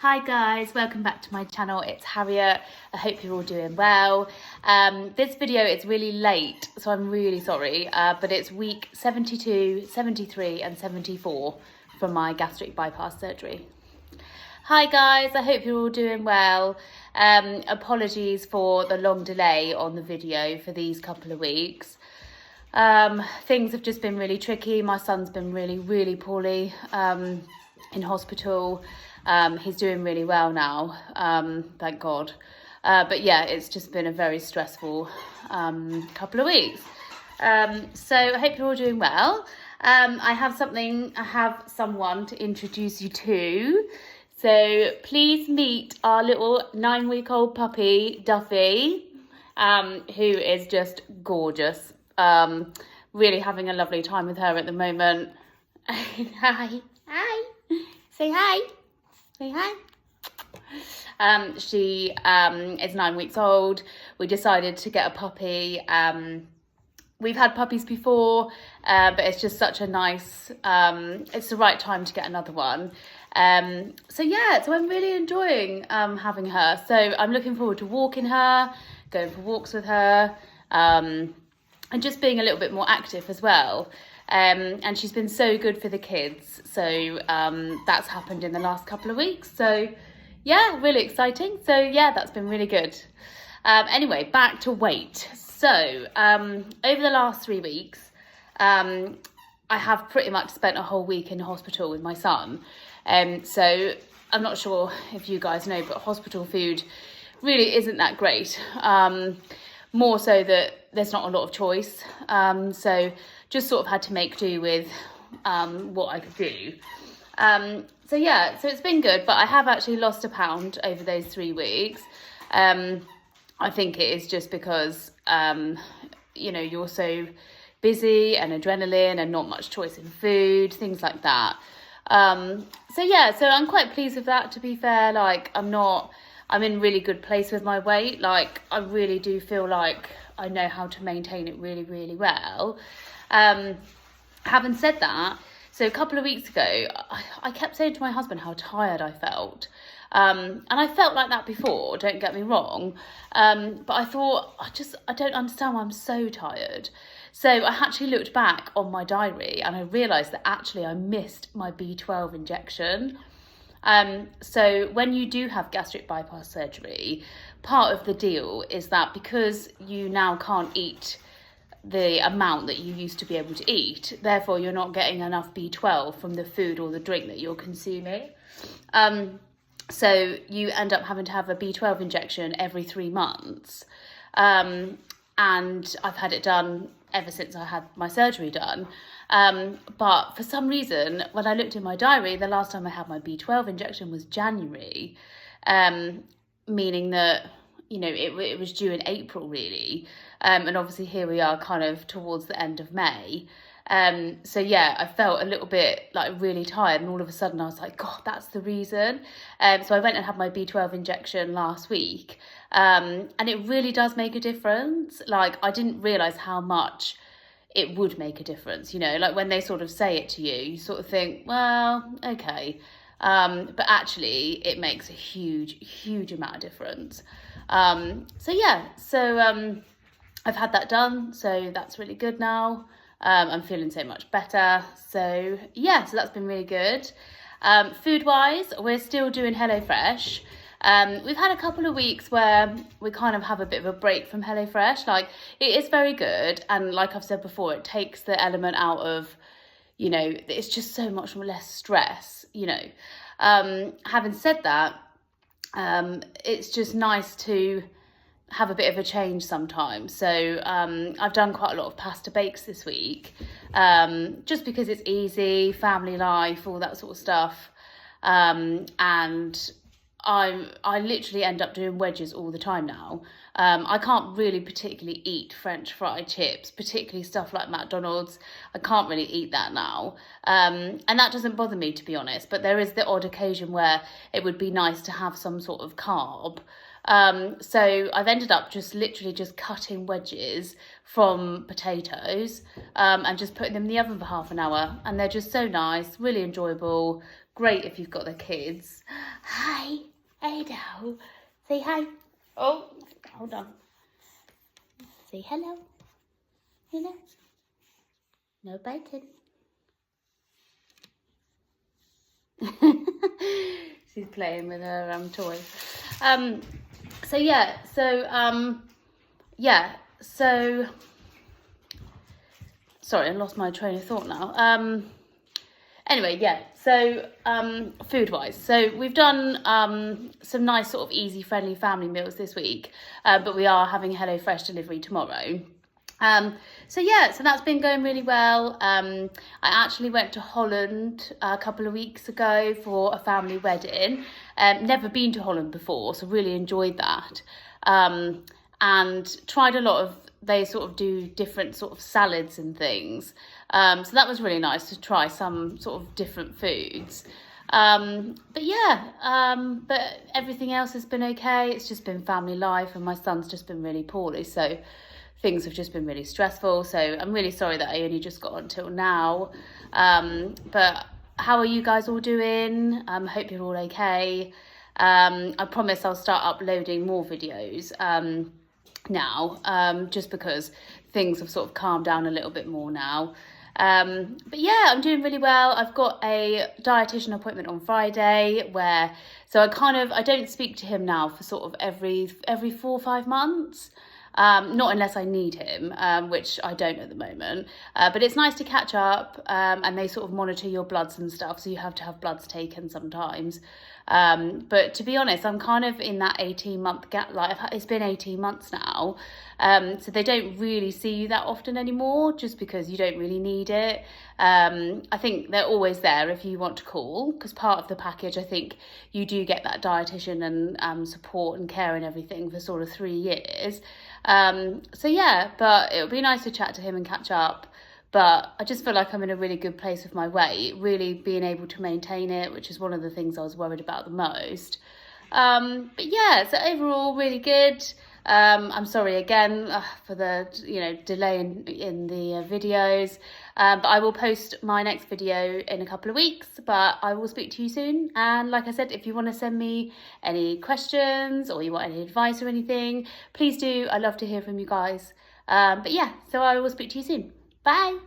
Hi guys, welcome back to my channel. It's Harriet. I hope you're all doing well. This video is really late, so I'm really sorry, but it's week 72, 73 and 74 from my gastric bypass surgery. Hi guys, I hope you're all doing well. Apologies for the long delay on the video for these couple of weeks. Things have just been really tricky. My son's been really poorly in hospital. He's doing really well now, thank God. But yeah, it's just been a very stressful couple of weeks. So I hope you're all doing well. I have someone to introduce you to. So please meet our little 9-week-old puppy, Duffy, who is just gorgeous. Really having a lovely time with her at the moment. Hi. Say hi. Say hi. She is 9 weeks old. We decided to get a puppy. We've had puppies before, but it's just such a nice, it's the right time to get another one. So I'm really enjoying having her. So I'm looking forward to walking her, going for walks with her, and just being a little bit more active as well. And she's been so good for the kids. So that's happened in the last couple of weeks. So yeah, really exciting. So yeah, that's been really good. Anyway, back to weight. So over the last 3 weeks, I have pretty much spent a whole week in hospital with my son. So I'm not sure if you guys know, but hospital food really isn't that great. More so that there's not a lot of choice. So just sort of had to make do with what I could do. So it's been good, but I have actually lost a pound over those 3 weeks. I think it is just because, you're so busy and adrenaline and not much choice in food, things like that. So I'm quite pleased with that, to be fair. Like, I'm in really good place with my weight. Like, I really do feel like I know how to maintain it really well. Having said that, so a couple of weeks ago, I kept saying to my husband how tired I felt. And I felt like that before, don't get me wrong. But I thought, I don't understand why I'm so tired. So I actually looked back on my diary and I realised that actually I missed my B12 injection. So when you do have gastric bypass surgery, part of the deal is that because you now can't eat the amount that you used to be able to eat, therefore you're not getting enough B12 from the food or the drink that you're consuming. So you end up having to have a B12 injection every 3 months. And I've had it done ever since I had my surgery done. But for some reason, when I looked in my diary, the last time I had my B12 injection was January, meaning that, it was due in April really. And obviously here we are kind of towards the end of May. I felt a little bit like really tired, and all of a sudden I was like, God, that's the reason. So I went and had my B12 injection last week. And it really does make a difference. Like, I didn't realise how much it would make a difference, like when they sort of say it to you, you sort of think, well, okay. But actually it makes a huge amount of difference. I've had that done, so that's really good now. I'm feeling so much better. So that's been really good. Food wise, we're still doing HelloFresh. We've had a couple of weeks where we kind of have a bit of a break from HelloFresh. Like, it is very good, and like I've said before, it takes the element out of, it's just so much less stress, Having said that, it's just nice to have a bit of a change sometimes. So I've done quite a lot of pasta bakes this week, just because it's easy, family life, all that sort of stuff. And I literally end up doing wedges all the time now. I can't really particularly eat French fried chips, particularly stuff like McDonald's. I can't really eat that now. And that doesn't bother me, to be honest, but there is the odd occasion where it would be nice to have some sort of carb. So I've ended up literally just cutting wedges from potatoes, and just putting them in the oven for half an hour. And they're just so nice, really enjoyable, great if you've got the kids. Hi, Ada. Say hi. Oh, hold on. Say hello. Hello. No biting. She's playing with her toy. Sorry, I lost my train of thought now. Anyway, yeah, so food-wise. So we've done some nice sort of easy, friendly family meals this week, but we are having HelloFresh delivery tomorrow. So that's been going really well. I actually went to Holland a couple of weeks ago for a family wedding. Never been to Holland before, so really enjoyed that. And tried a lot of, they sort of do different sort of salads and things. So that was really nice to try some sort of different foods. But everything else has been okay. It's just been family life, and my son's just been really poorly, so things have just been really stressful. So I'm really sorry that I only just got until now. But how are you guys all doing? Hope you're all okay. I promise I'll start uploading more videos now, just because things have sort of calmed down a little bit more now. But yeah, I'm doing really well. I've got a dietitian appointment on Friday I don't speak to him now for sort of every 4 or 5 months. Not unless I need him, which I don't at the moment. But it's nice to catch up, and they sort of monitor your bloods and stuff, so you have to have bloods taken sometimes. But to be honest, I'm kind of in that 18-month gap. Like, it's been 18 months now, so they don't really see you that often anymore, just because you don't really need it. I think they're always there if you want to call, because part of the package, I think you do get that dietitian and support and care and everything for sort of 3 years. But it would be nice to chat to him and catch up. But I just feel like I'm in a really good place with my weight, really being able to maintain it, which is one of the things I was worried about the most. So overall, really good. I'm sorry again for the delay in the videos, but I will post my next video in a couple of weeks. But I will speak to you soon. And like I said, if you want to send me any questions or you want any advice or anything, please do. I love to hear from you guys. So I will speak to you soon. Bye.